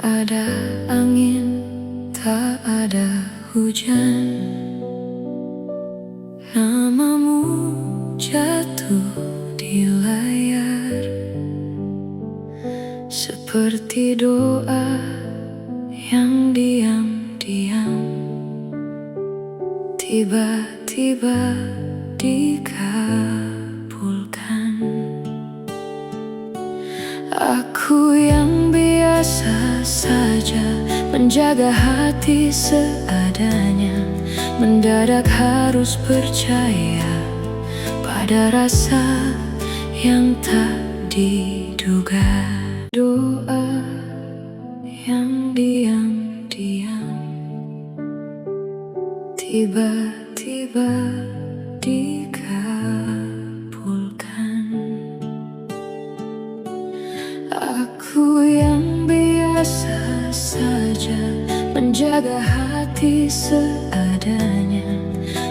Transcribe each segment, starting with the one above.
ada angin, tak ada hujan. Namamu jatuh di layar, seperti doa yang diam-diam tiba-tiba dikabulkan. Aku yang biasa saja menjaga hati seadanya, mendadak harus percaya pada rasa yang tak diduga. Doa yang diam-diam tiba-tiba dikabulkan. Aku yang biasa saja menjaga hati seadanya,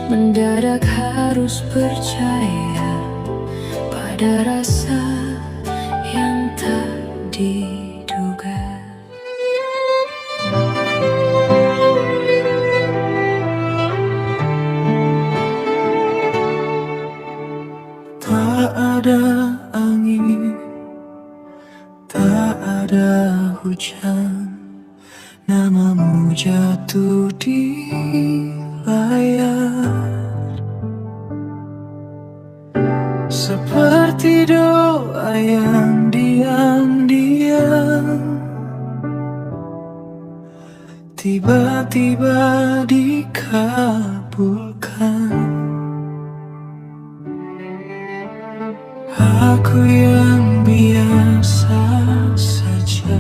mendadak harus percaya pada rasa yang tak diduga. Tak ada angin, tak ada hujan, namamu jatuh di layar, seperti doa yang diam-diam tiba-tiba dikabulkan. Aku yang biasa saja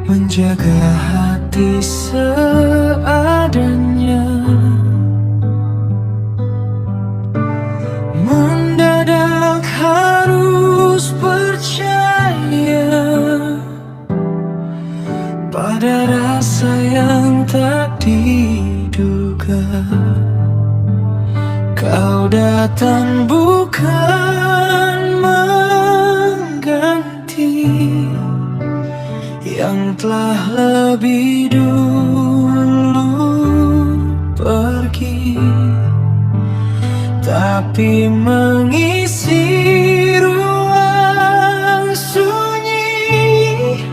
menjaga hati seadanya, mendadak harus percaya pada rasa yang tak diduga. Kau datang bukan mengganti yang telah lebih dulu pergi, tapi mengisi ruang sunyi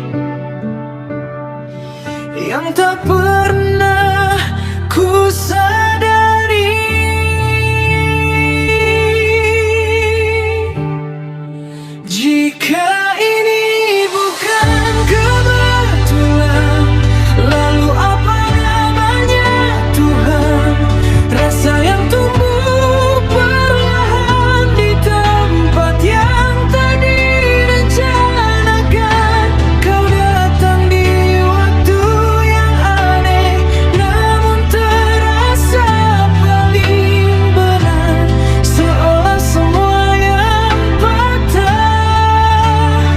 yang tak pernah ku sadari. Jika ini bukan kebetulan, lalu apa namanya Tuhan? Rasa yang tumbuh perlahan di tempat yang tak direncanakan. Kau datang di waktu yang aneh, namun terasa paling benar, seolah semua yang patah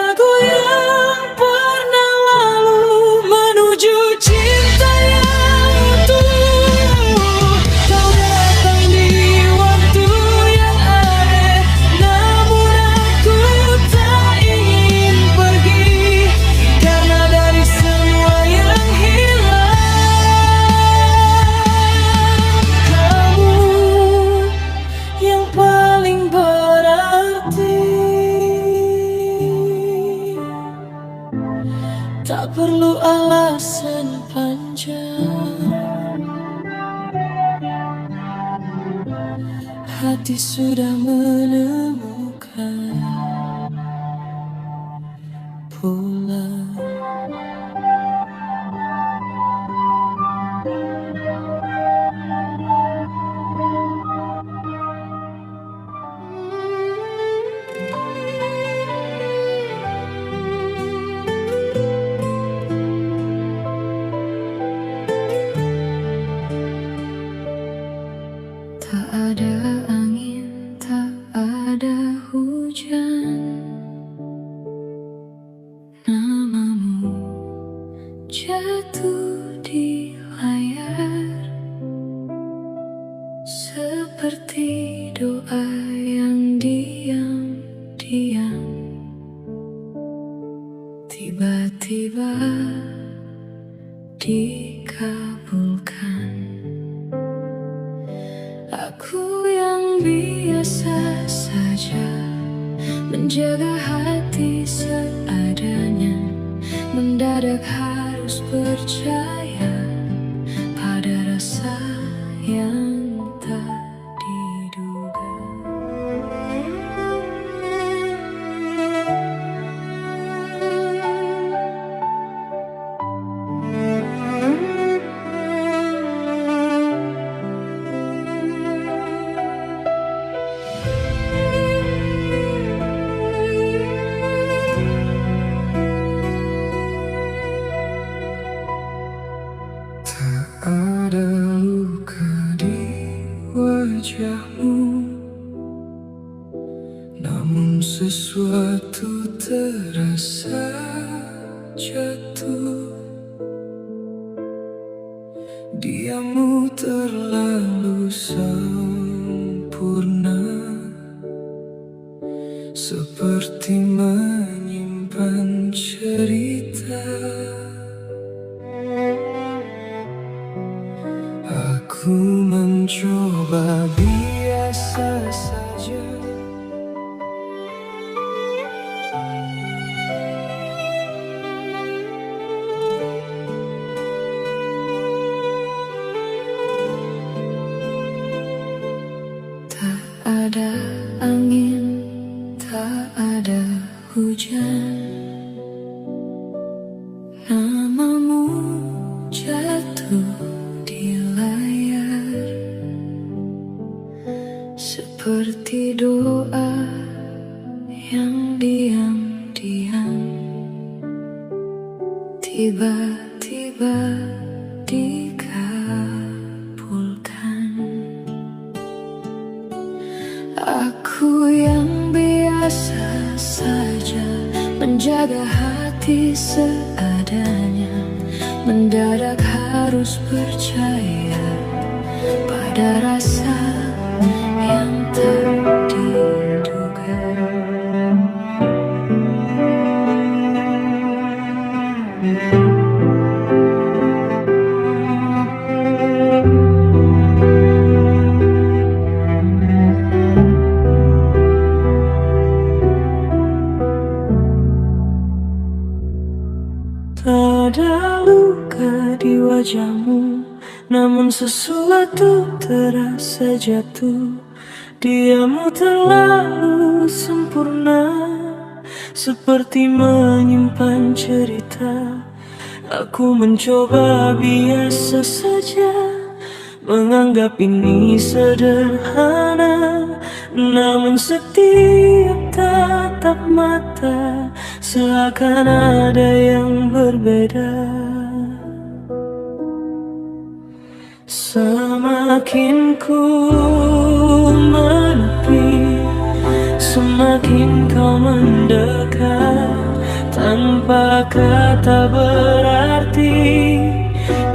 lagu yang pernah lalu menuju cinta yang utuh. Kau datang di waktu yang aneh, namun aku tak ingin pergi, karena dari semua yang hilang, kamu yang paling berarti. Tak perlu alasan panjang, hati sudah menemukan pulang. Tak ada angin, tak ada hujan, namamu jatuh di layar, seperti doa yang diam-diam tiba-tiba dikabulkan. Aku yang biasa saja menjaga hati seadanya, mendadak harus percaya pada rasa yang tak diduga. Ada luka di wajahmu, namun sesuatu terasa jatuh. Diammu terlalu sempurna, seperti menyimpan cerita. Aku mencoba biasa saja, Tak ada angin, tak ada hujan, namamu jatuh di layar, seperti doa yang diam-diam tiba-tiba dikabulkan. Aku yang biasa saja menjaga hati seadanya, mendadak harus percaya pada rasa yang tak diduga. tak ada luka di wajahmu, namun sesuatu terasa jatuh. Diammu terlalu sempurna, seperti menyimpan cerita. Aku mencoba biasa saja, menganggap ini sederhana, namun setiap tatap mata seakan ada yang berbeda. Semakin ku menepi, semakin kau mendekat. tanpa kata berarti.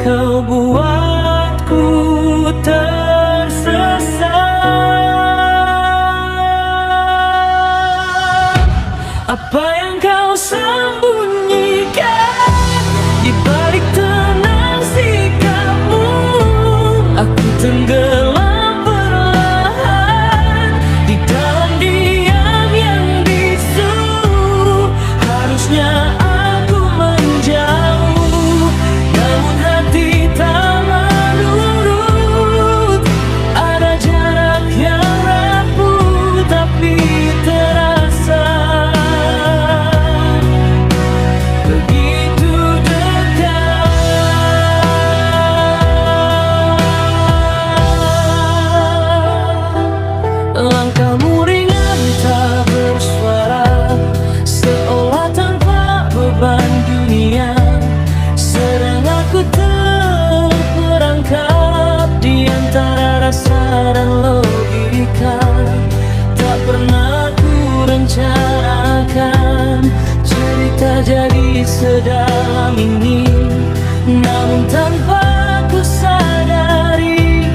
Kau buatku tersesat. Apa yang kau sembunyikan di balik tenang sikapmu? Aku tenggelam perlahan di dalam diam yang bisu. Harusnya aku menjauh, namun hati tak menurut. Ada jarak yang rapuh tapi terasa begitu dekat. Langkahmu ringan tak bersuara, seolah tanpa beban dunia. Sedang aku terperangkap di antara rasa dan logika. Tak pernah ku rencanakan cerita jadi sedalam ini, namun tanpa ku sadari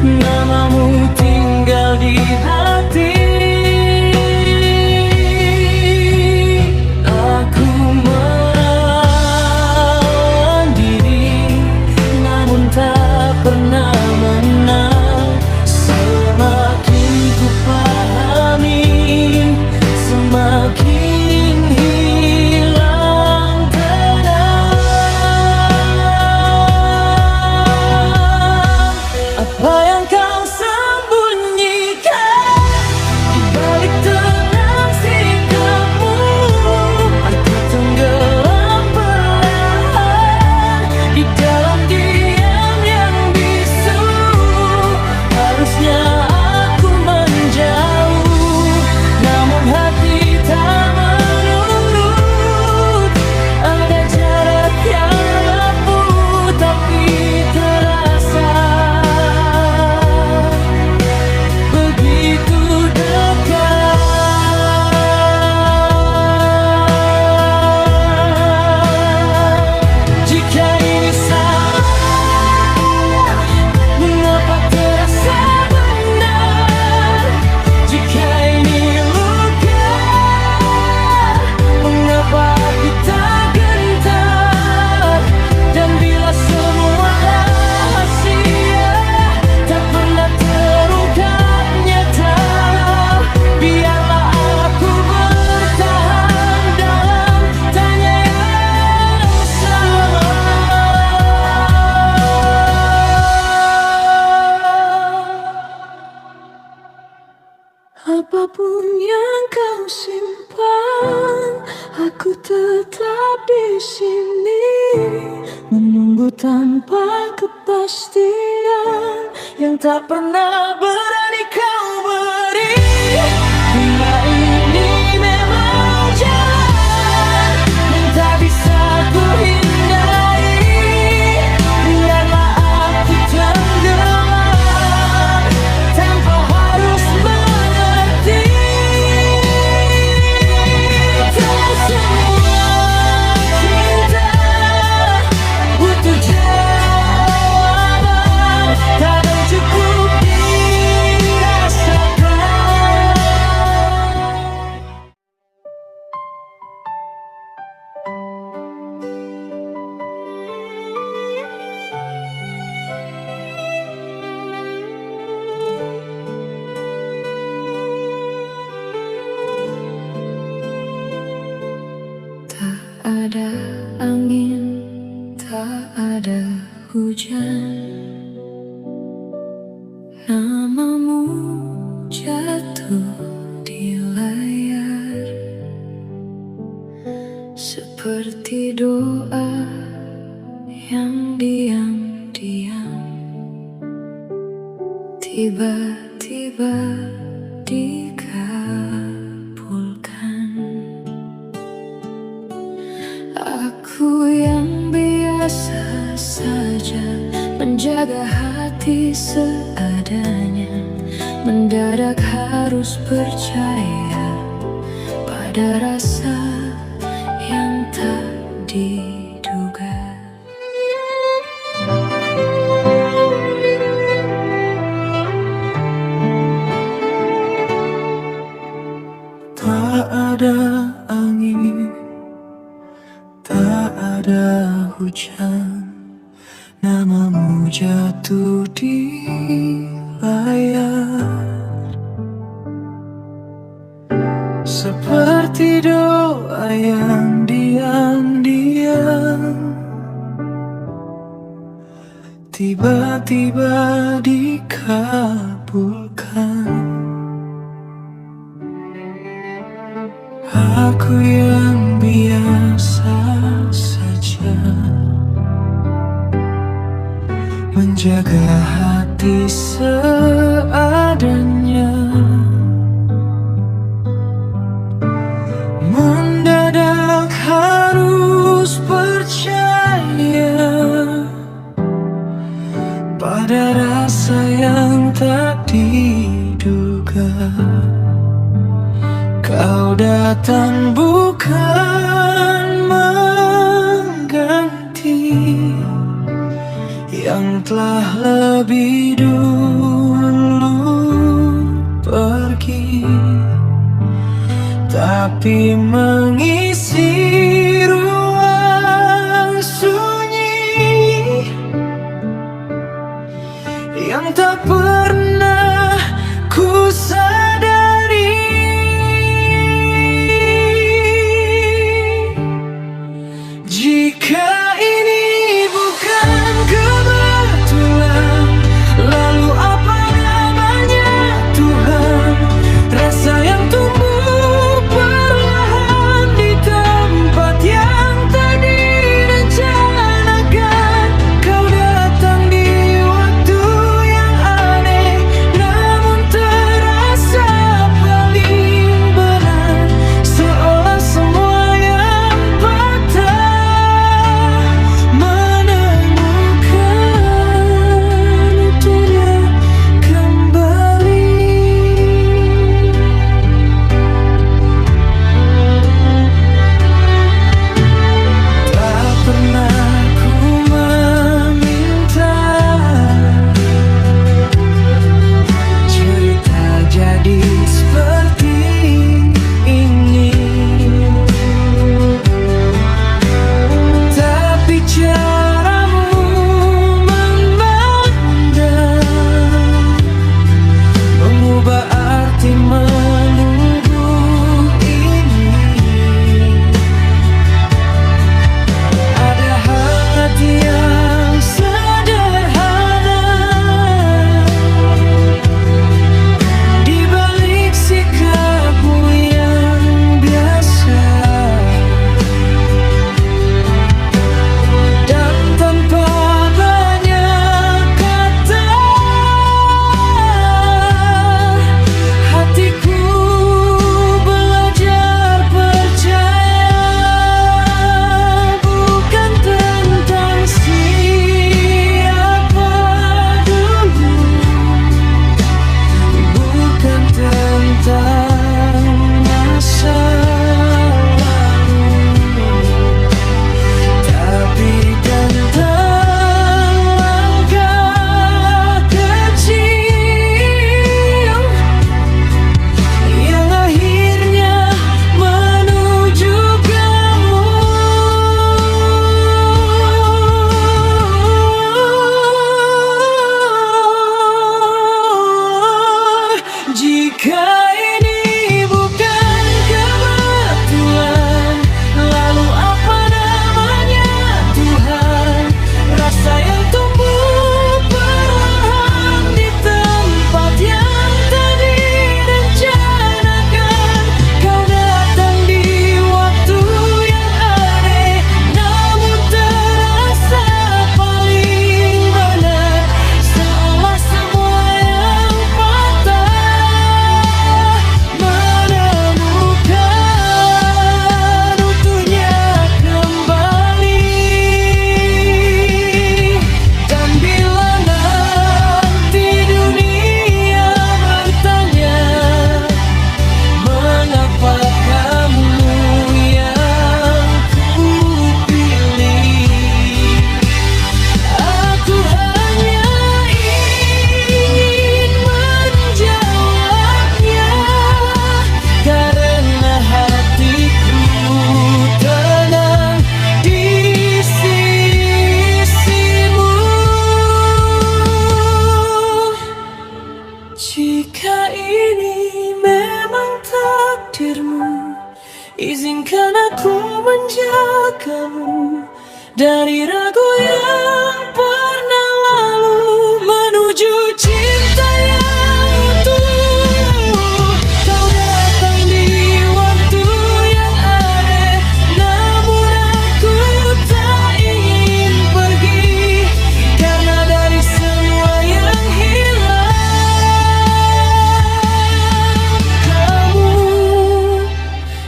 namamu tinggal di hati. Aku menahan diri, namun tak pernah menang. Semakin ku pahami, semakin hilang tenang. Apa yang kau sembunyikan di balik tenang sikapmu? Aku tenggelam perlahan di dalam diam yang bisu. Harusnya aku menjauh, namun hati tak menurut. Ada jarak yang rapuh tapi terasa begitu dekat. Jika ini salah, mengapa terasa benar? Jika ini luka, mengapa aku tak gentar? Dan bila semua rahasia tak pernah terungkap nyata, biarlah aku bertahan dalam tanya yang sama. Apapun yang kau simpan, aku tetap di sini menunggu tanpa kepastian yang tak pernah berani kau beri. Bila ini memang jalan yang tak bisa ku hindari, biarlah aku tenggelam tanpa harus mengerti. Tak semua cinta butuh jawaban, kadang cukup dirasakan. Tak ada angin, tak ada hujan, namamu jatuh di layar seperti doa yang diam-diam tiba-tiba dikabulkan. Aku yang biasa saja menjaga hati seadanya, mendadak harus percaya pada rasa yang tak diduga. Tak ada angin, tak ada hujan, namamu jatuh di layar. Seperti doa yang diam-diam tiba-tiba dikabulkan. Aku yang biasa saja menjaga hati seadanya. Mendadak harus percaya pada rasa yang tak diduga. Kau datang bukan mengganti yang telah lebih menjagamu dari ragu yang pernah lalu menuju cinta yang utuh. Kau datang di waktu yang ada, namun aku tak ingin pergi, karena dari semua yang hilang, kamu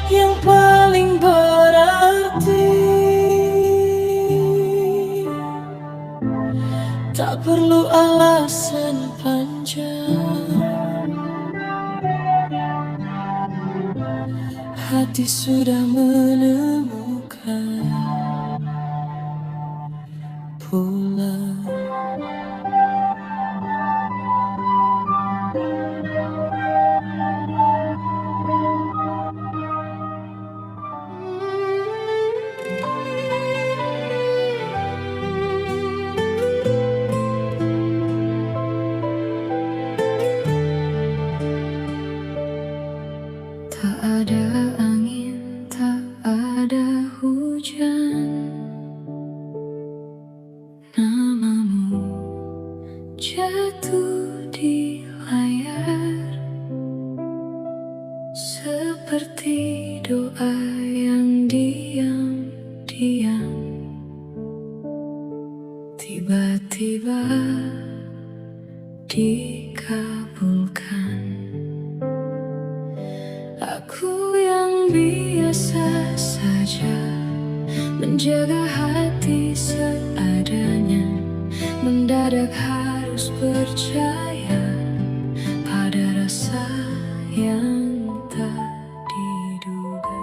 yang paling berarti. Tak perlu alasan panjang, hati sudah menemukan pulang. Tak ada angin, tak ada hujan, namamu jatuh di layar, seperti doa yang diam-diam tiba-tiba dikabulkan. Aku yang biasa saja menjaga hati seadanya, mendadak harus percaya pada rasa yang tak diduga.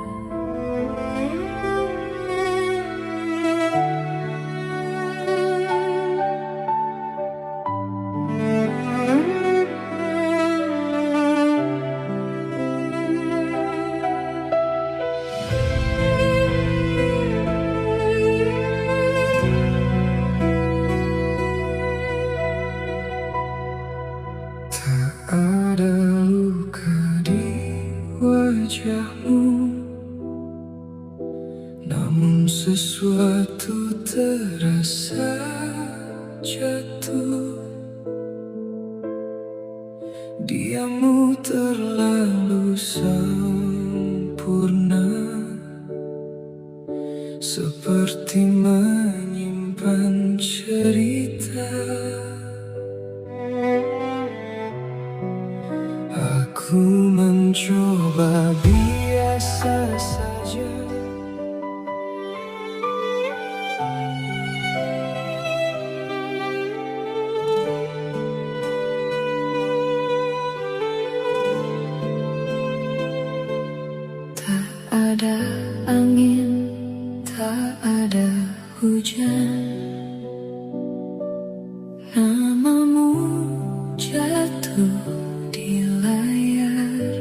Ada luka di wajahmu, namun sesuatu terasa jatuh. Diammu terlalu sempurna, seperti menyimpan cerita. Aku mencoba biasa saja, Tak ada angin, tak ada hujan, namamu jatuh di layar,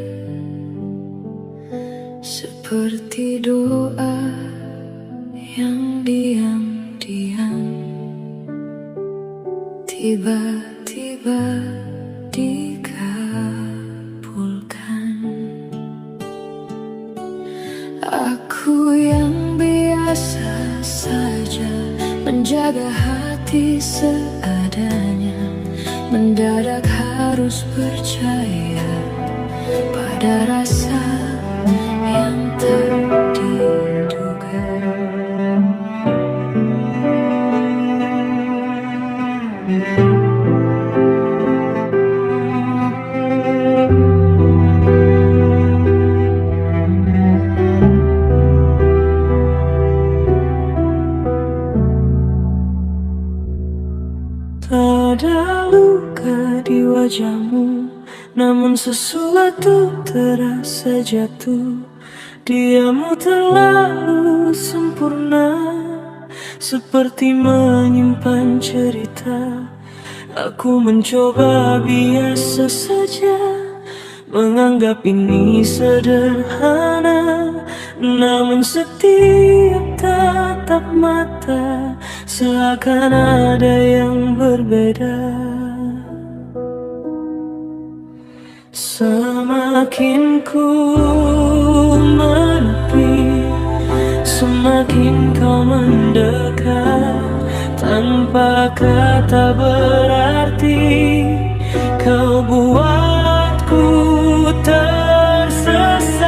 seperti doa yang diam-diam tiba-tiba dikabulkan. Aku yang biasa saja menjaga hati seadanya, mendadak harus percaya pada rasa yang tak diduga. tak ada luka di wajahmu, namun sesuatu terasa jatuh. Diammu terlalu sempurna, seperti menyimpan cerita. Aku mencoba biasa saja, menganggap ini sederhana, namun setiap tatap mata seakan ada yang berbeda. Semakin ku menepi, semakin kau mendekat. Tanpa kata berarti kau buatku tersesat.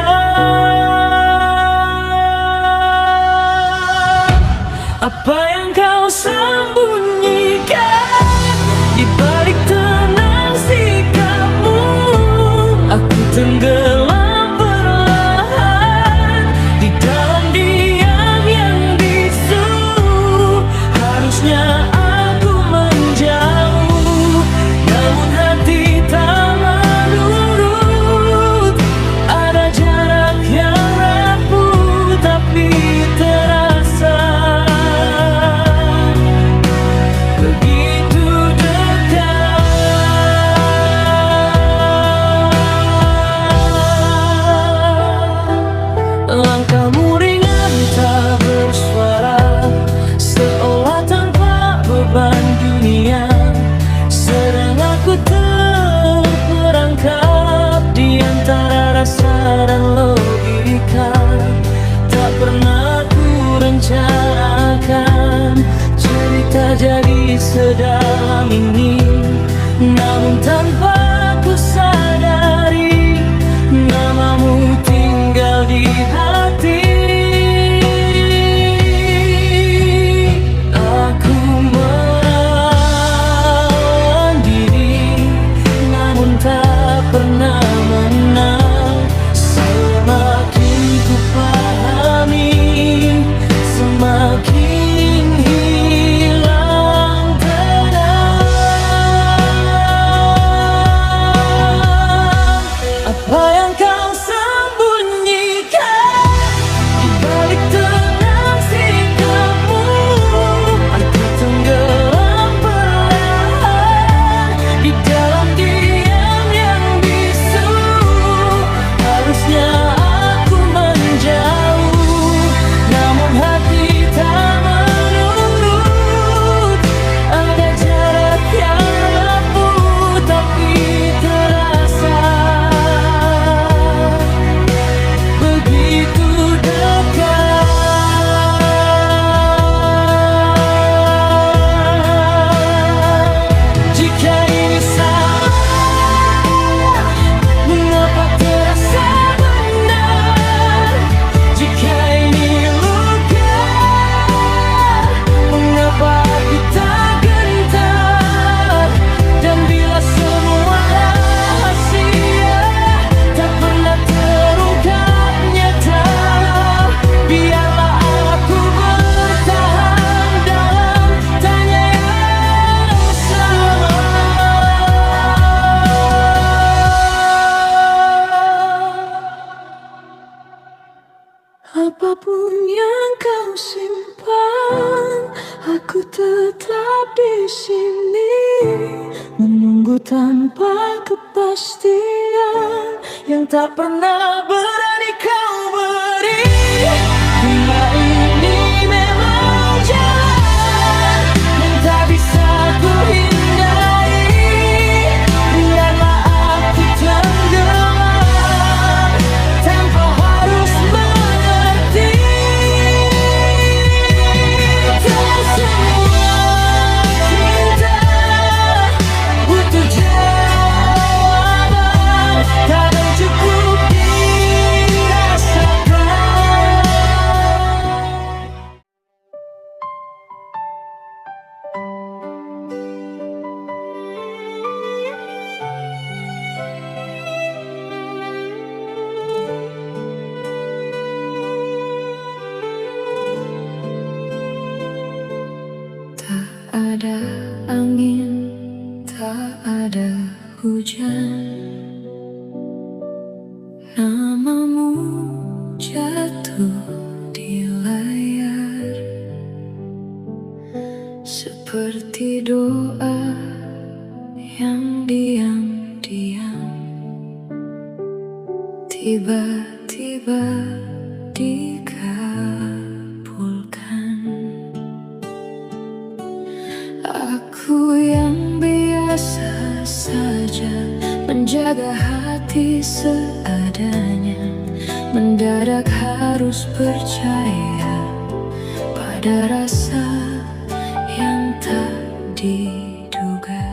Apa yang kau sembunyikan di balik tenang sikapmu? Aku tenggelam perlahan di dalam diam yang bisu. Harusnya aku menjauh, namun hati tak menurut. Ada jarak yang rapuh tapi terasa begitu dekat. Langkahmu ringan tak bersuara, seolah tanpa beban dunia. Sedang aku terperangkap di antara rasa dan logika. Tak pernah ku rencanakan cerita jadi sedalam ini, namun tanpa ku sadari namamu tinggal di hati. Aku melawan diri, namun tak pernah menang. Semakin ku pahami, semakin hilang tenang. Apa yang kau sembunyikan di balik tenang sikapmu? Aku tenggelam perlahan di dalam diam yang bisu. Harusnya aku menjauh, namun hati tak menurut. Ada jarak yang rapuh tapi terasa begitu dekat. Jika ini salah, mengapa terasa benar? Jika ini luka, mengapa aku tak gentar? Dan bila semua rahasia tak pernah terungkap nyata, biarlah aku bertahan dalam tanya yang sama. Apapun yang kau simpan, aku tetap di sini menunggu tanpa kepastian yang tak pernah berani kau beri. Bila ini memang jalan yang tak bisa ku hindari, biarlah aku tenggelam tanpa harus mengerti. Tak semua cinta butuh jawaban, kadang cukup dirasakan. Tak ada angin, tak ada hujan, namamu jatuh di layar seperti doa yang diam-diam tiba-tiba dikabulkan. Aku yang biasa saja menjaga hati seadanya, mendadak harus percaya Ada rasa yang tak diduga.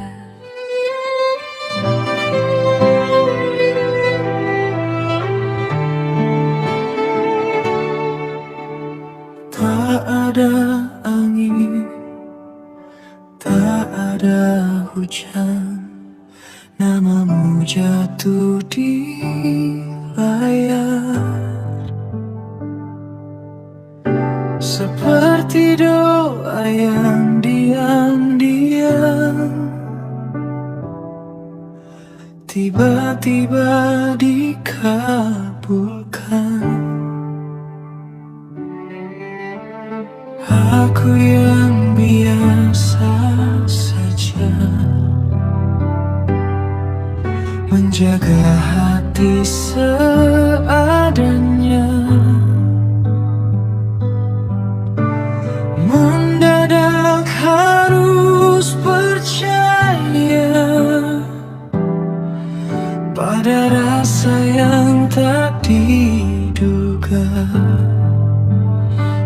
Tak ada angin, tak ada hujan, namamu jatuh di layar. Seperti doa yang diam-diam tiba-tiba dikabulkan. Aku yang biasa saja menjaga hati seadanya. Mendadak harus percaya pada rasa yang tak diduga.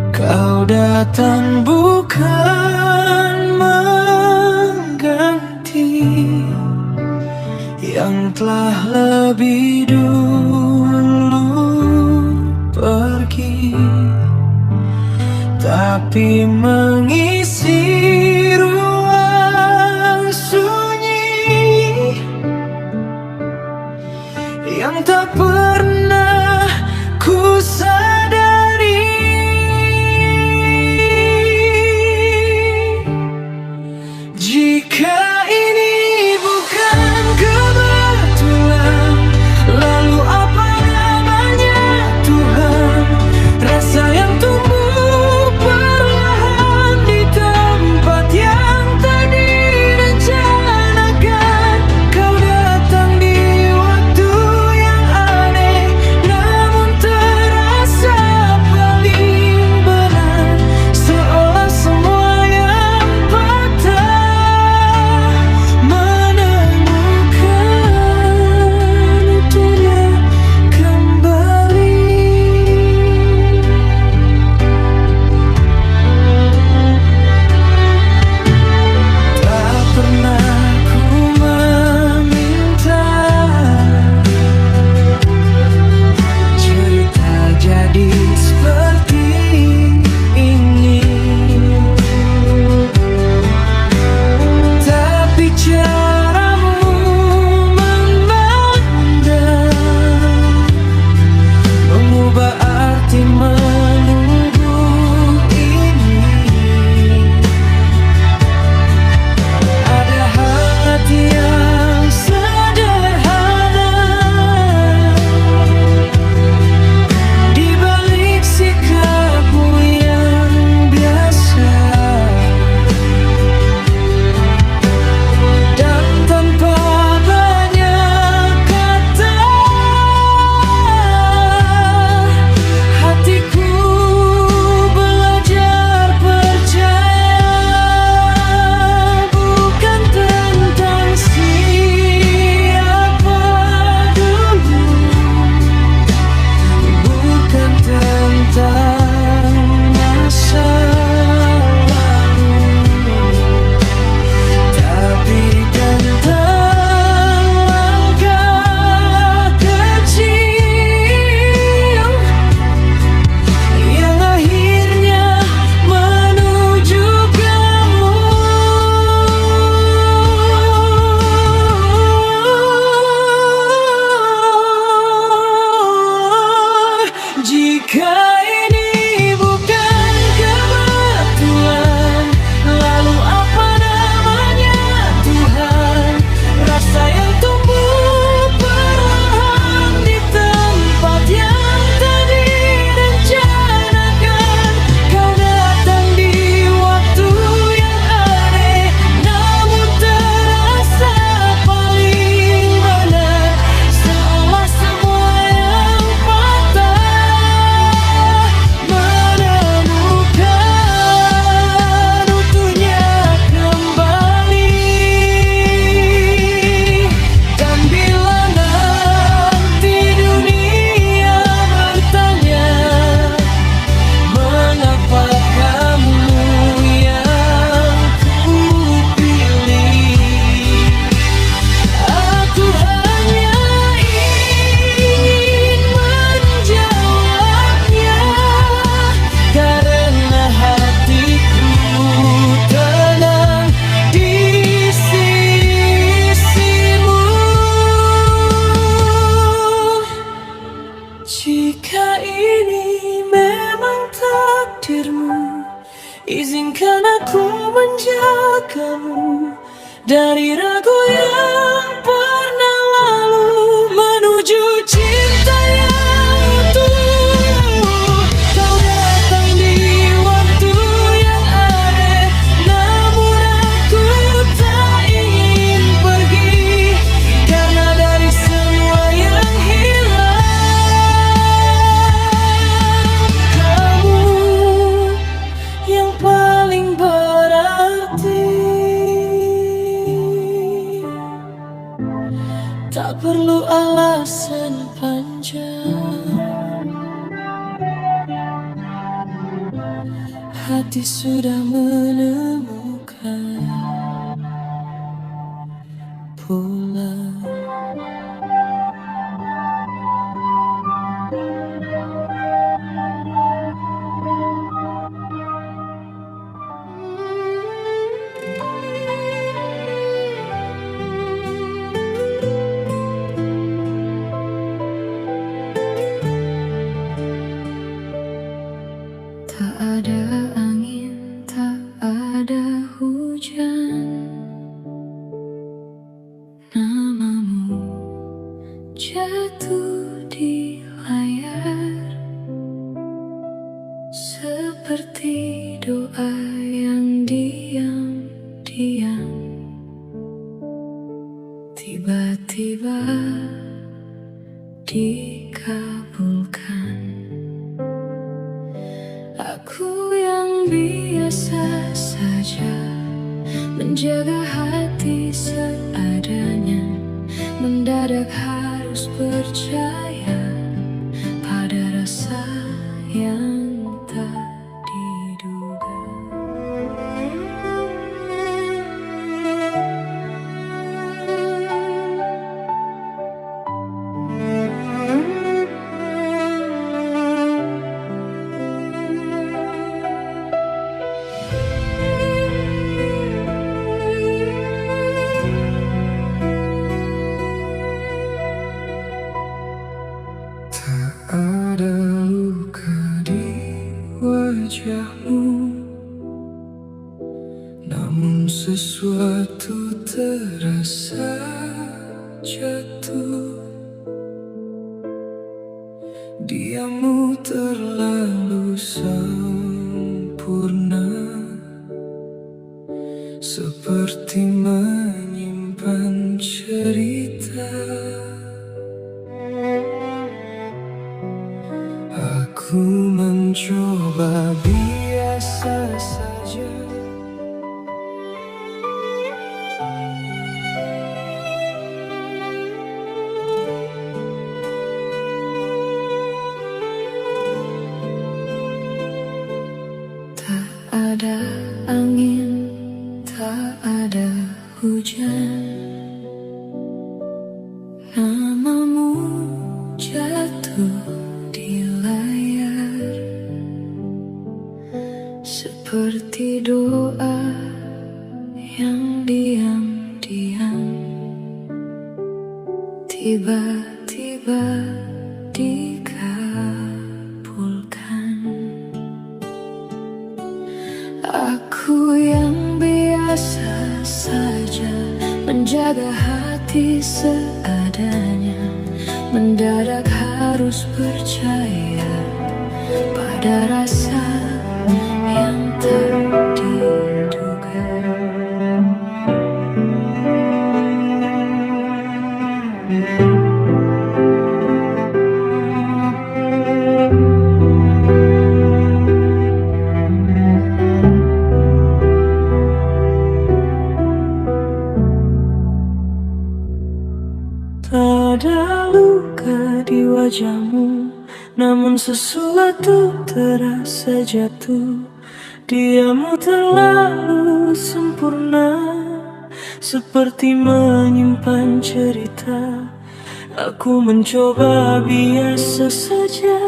Kau datang bukan mengganti yang telah lebih dulu pergi, tapi mengisi ruang sunyi yang tak pernah ku sadari. Jika ini bukan kebetulan, lalu apa namanya Tuhan? Rasa yang tumbuh perlahan di tempat Izinkan aku menjagamu dari ragu yang pernah lalu, menuju cinta yang utuh. Kau datang di waktu yang aneh, namun aku tak ingin pergi, karena dari semua yang hilang, kamu yang paling berarti. Tak perlu alasan panjang, hati sudah menemukan pulang. Tak ada angin, tak ada hujan, namamu jatuh di layar, seperti doa yang diam-diam tiba-tiba dikabulkan. Aku yang biasa saja menjaga hati seadanya, mendadak harus percaya pada rasa yang tak diduga. Ada luka di wajahmu, namun sesuatu terasa jatuh. Diammu terlalu sempurna, seperti menyimpan cerita. Aku mencoba biasa saja, Tak ada angin, tak ada hujan, namamu jatuh di layar, seperti doa yang diam-diam tiba-tiba dikabulkan. Aku yang biasa saja menjaga hati seadanya, mendadak harus percaya pada rasa yang tak diduga. tak ada luka di wajahmu, namun sesuatu terasa jatuh. Diammu terlalu sempurna, seperti menyimpan cerita. Aku mencoba biasa saja,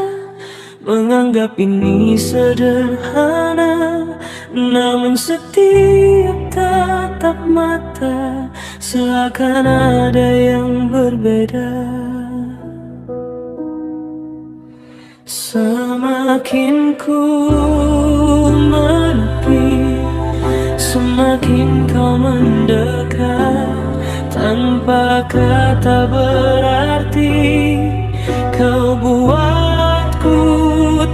menganggap ini sederhana, namun setiap tatap mata seakan ada yang berbeda. Semakin ku menepi, Apa kata berarti kau buatku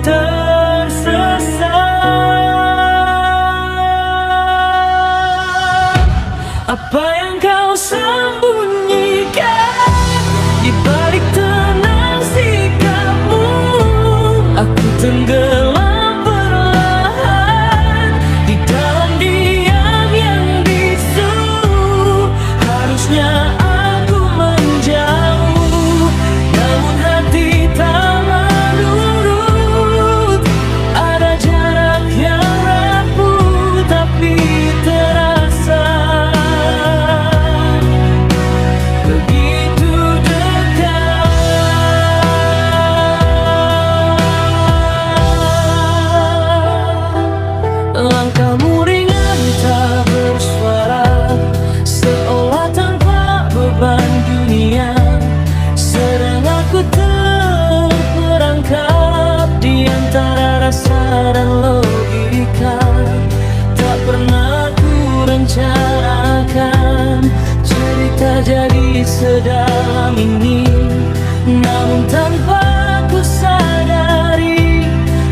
tersesat? Apa yang kau sembunyikan di balik tenang sikapmu? Aku tenggelam perlahan di dalam diam yang bisu. Harusnya aku menjauh, namun hati tak menurut. Ada jarak yang rapuh tapi terasa begitu dekat. Langkahmu ringan tak bersuara, seolah tanpa beban dunia. Sedang aku terperangkap di antara rasa dan logika. Tak pernah ku rencanakan cerita jadi sedalam ini, namun tanpa ku sadari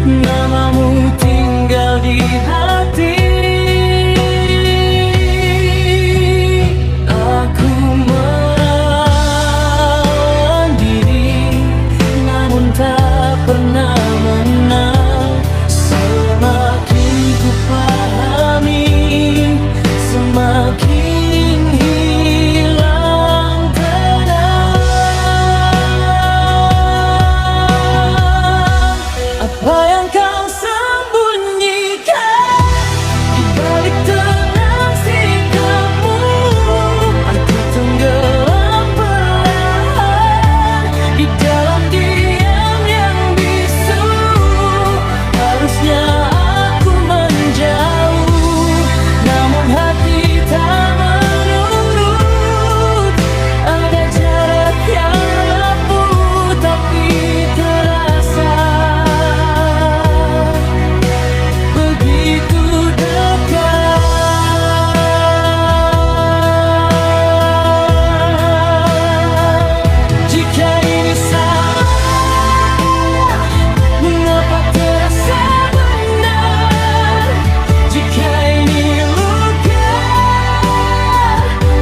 namamu tinggal di hati. Aku melawan diri, namun tak pernah menang. Semakin ku pahami, semakin hilang tenang. Apa yang kau sembunyikan di balik tenang sikapmu? Aku tenggelam perlahan di dalam diam yang bisu. Harusnya aku menjauh, namun hati tak menurut. Ada jarak yang rapuh tapi terasa begitu dekat. Jika ini salah, mengapa terasa benar? Jika ini luka,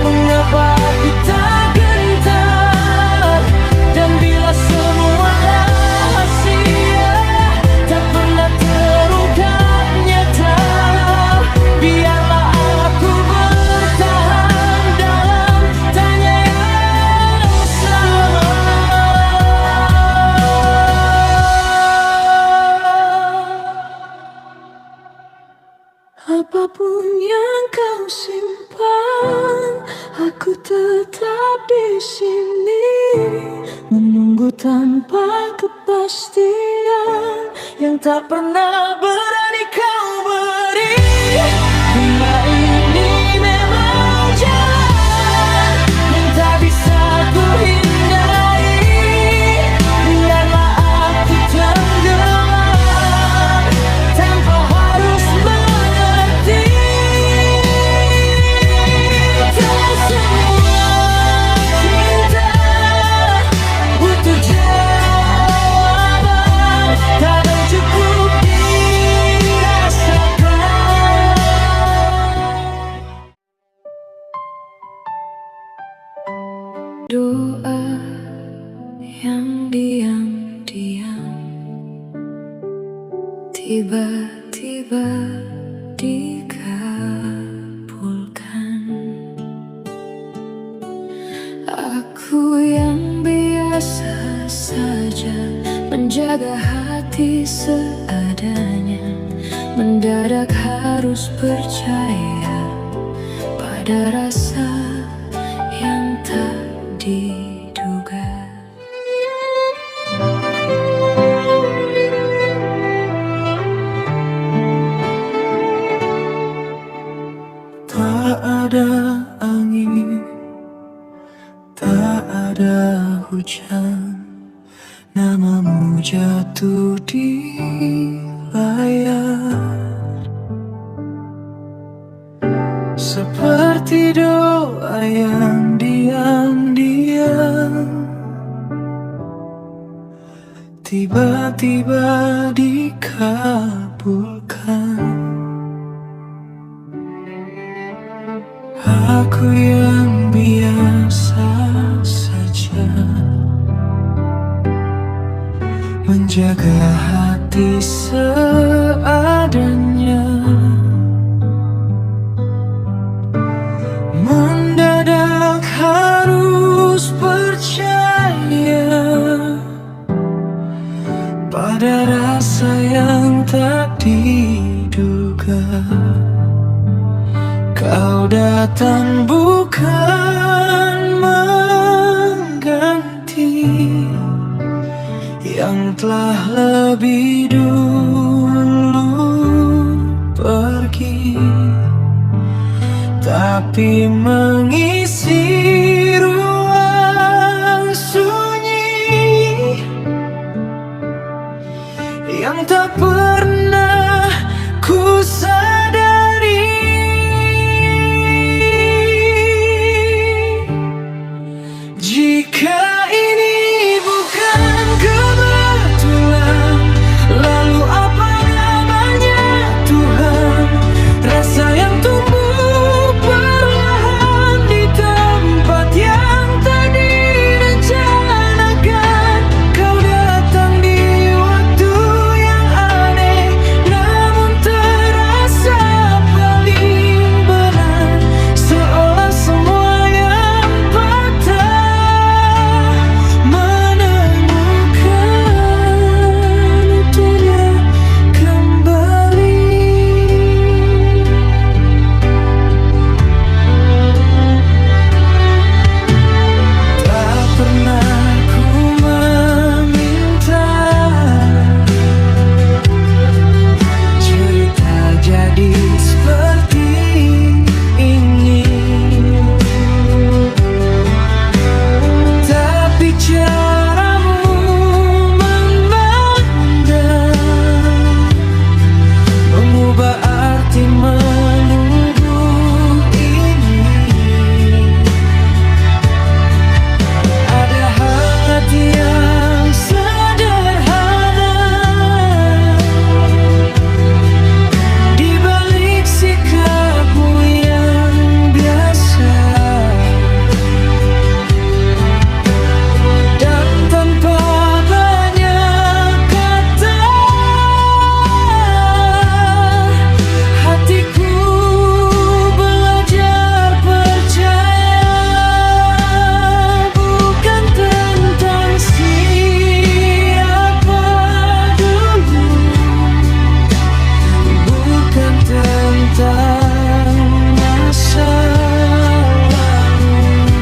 mengapa aku tak gentar? Dan bila semua rahasia tak pernah terungkap nyata, biarlah aku bertahan dalam tanya yang sama. Apapun yang kau simpan, aku tetap di sini menunggu tanpa kepastian yang tak pernah berani kau beri. Dunia ini memang jalan yang tak bisa ku hindari. Biarlah aku tenggelam tanpa harus mengerti. Tak semua cinta butuh jawaban, kadang cukup dirasakan. Doa yang diam-diam tiba-tiba dikabulkan. Aku yang biasa saja menjaga hati seadanya, mendadak harus percaya pada rasa yang tak diduga. Tak ada angin, tak ada hujan, namamu jatuh di layar. Seperti doa yang diam tiba-tiba dikabulkan. Aku yang biasa saja menjaga hati seadanya. Mendadak harus percaya pada rasa yang tak diduga. Kau datang bukan mengganti yang telah lebih dulu pergi, tapi mengisi ruang sunyi yang tak pernah ku sadari. Jika ini bukan kebetulan, lalu apa namanya Tuhan? Rasa yang tumbuh perlahan di tempat yang tak direncanakan. Kau datang di waktu yang aneh, namun terasa paling benar. Seolah semua yang patah menemukan utuhnya kembali. Tak pernah ku meminta cerita jadi seperti ini, tapi caramu memandang mengubah arti menunggu ini. Ada hangat yang sederhana di balik sikapmu yang biasa, dan tanpa banyak kata hatiku belajar percaya. Bukan tentang siapa dulu, bukan tentang masa lalu,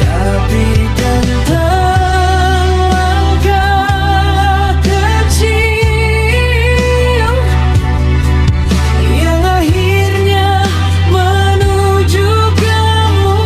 tapi tentang langkah kecil yang akhirnya menuju kamu.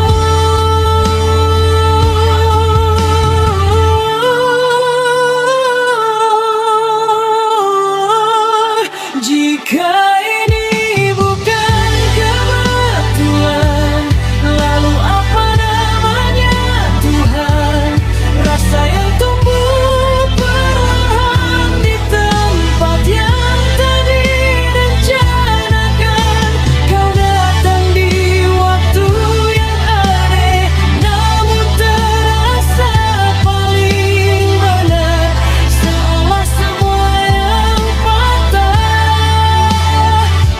Jika ini bukan kebetulan, lalu apa namanya Tuhan? Rasa yang tumbuh perlahan di tempat yang tak direncanakan. Kau datang di waktu yang aneh, namun terasa paling benar. Seolah semua yang patah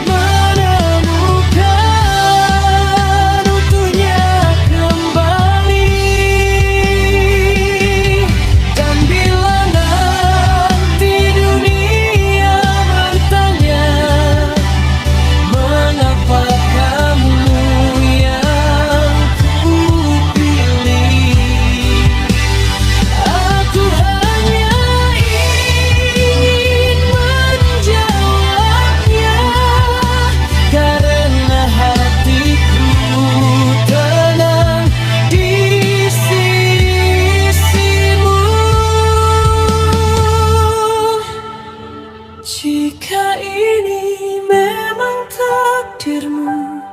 menemukan utuhnya kembali. Dan bila nanti dunia bertanya, mengapa kamu yang ku pilih, aku hanya ingin menjawabnya, karena hatiku tenang di sisimu. Jika ini memang takdirmu,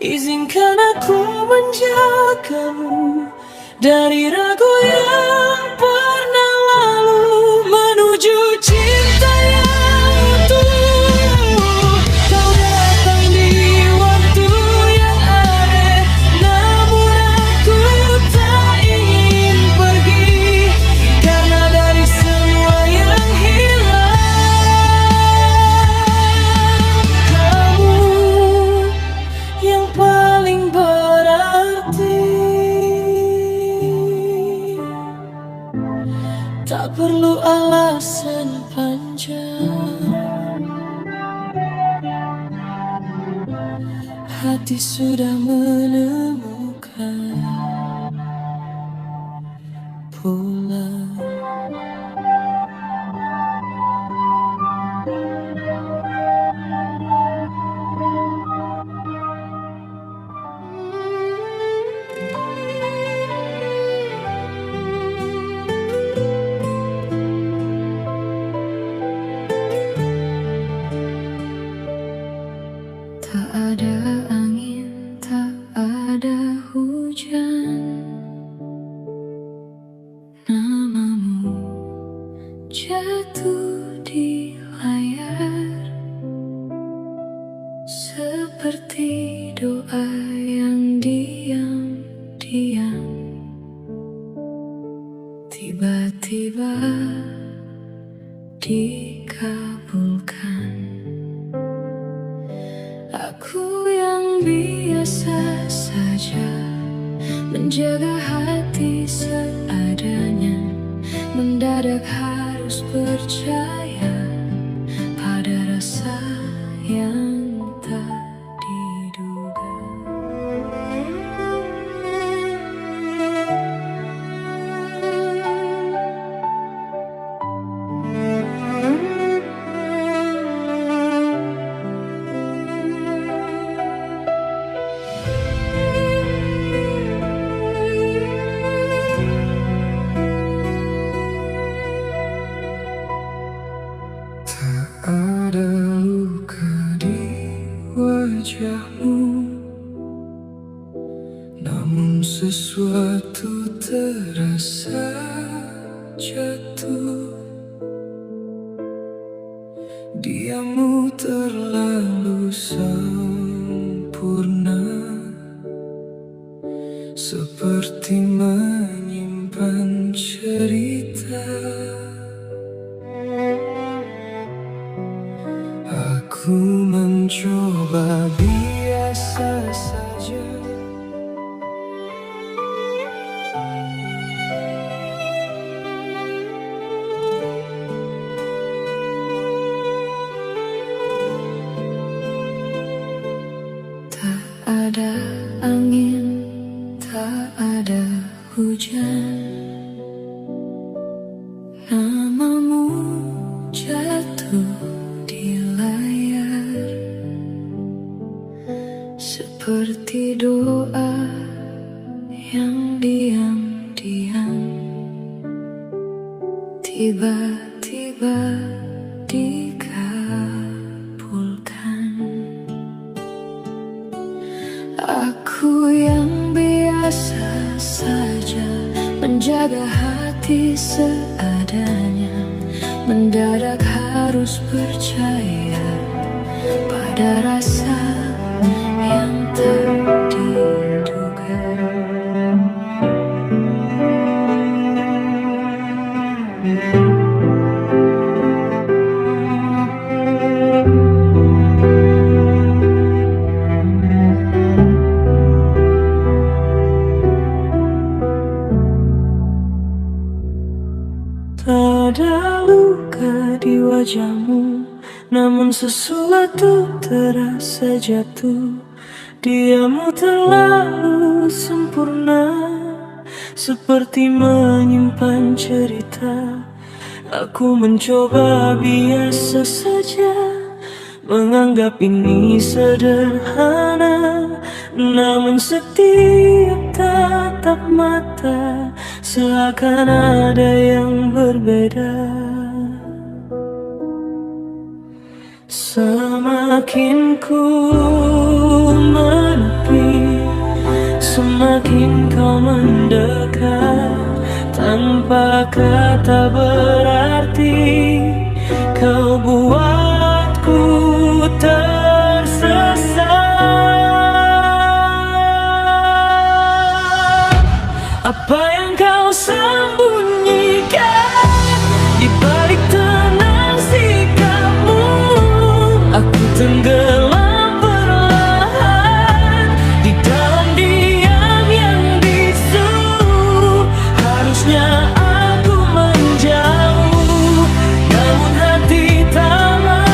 izinkan aku menjagamu dari ragu yang pernah lalu. hati sudah menemukan pulang. Tak ada angin, tak ada hujan, namamu jatuh di layar, seperti doa yang diam-diam tiba-tiba dikabulkan. Aku yang biasa saja menjaga hati seadanya, mendadak harus percaya pada rasa yang tak diduga. Ada luka di wajahmu, namun sesuatu terasa jatuh. Diammu terlalu sempurna, seperti menyimpan cerita. Aku mencoba biasa saja, Tak ada angin, tak ada hujan, namamu jatuh di layar, seperti doa yang diam-diam tiba-tiba dikabulkan. Aku yang biasa saja menjaga hati seadanya, mendadak harus percaya pada rasa yang tak diduga. tak ada luka di wajahmu, namun sesuatu terasa jatuh. Diammu terlalu sempurna, seperti menyimpan cerita. Aku mencoba biasa saja, menganggap ini sederhana, namun setiap tatap mata seakan ada yang berbeda. Semakin ku menepi, semakin kau mendekat. Tanpa kata berarti, kau buatku tersesat. Apa yang kau sembunyikan di balik tenang sikapmu? Aku tenggelam perlahan di dalam diam yang bisu. Harusnya aku menjauh, namun hati tak mau.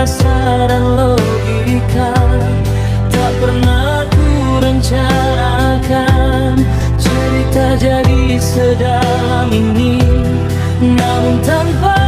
rasa dan logika. Tak pernah ku rencanakan cerita jadi sedalam ini, namun tanpa